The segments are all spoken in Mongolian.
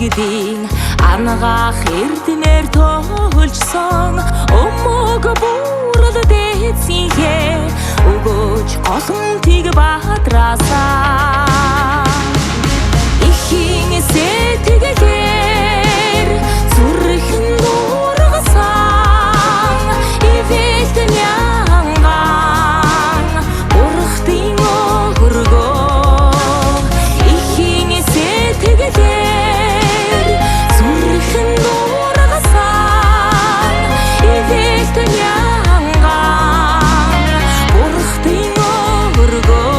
иргэдийн арнагаах эрдмээр тоолжсон өмөг бүрэл дээдсийнхээ өгөөж голомтыг бадраасаа ихийн сэтгэлээр зүрхэн дургасан ивэлт нянган урхтын өгөргөө ихийн сэтгэлээр зүрхэн дургасан ивэлт нянган урхтын өгөргөө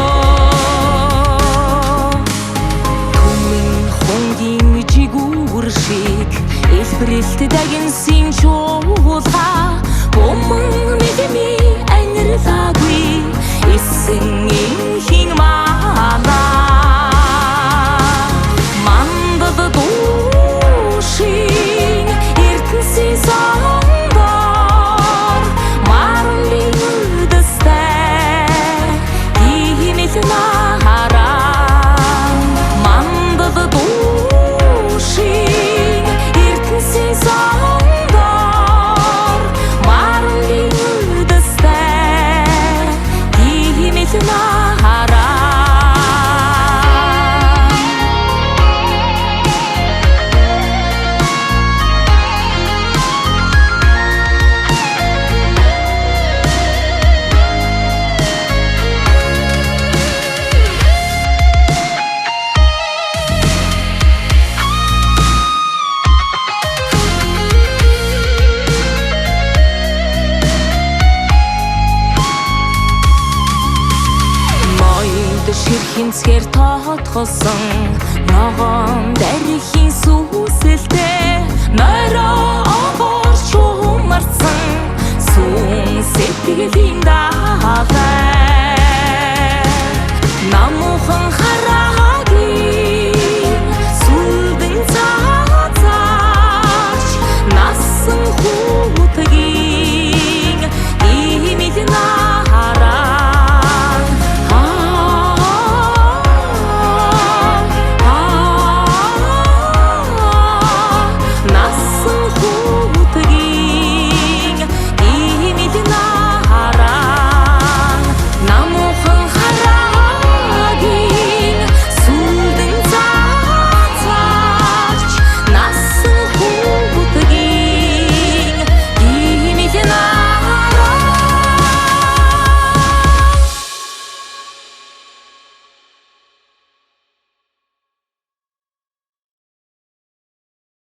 шиг элбэрэлт дагинсын чуулга бомон мэдми анирлагүй исэн инхин мана мандад душин эртэнсийн сондор мармын үдэстэй гимит нахаран мандад душин сондор мармын үдэстэй гимит нахаран ширхэнцгээр тоотгосон ногоон дарих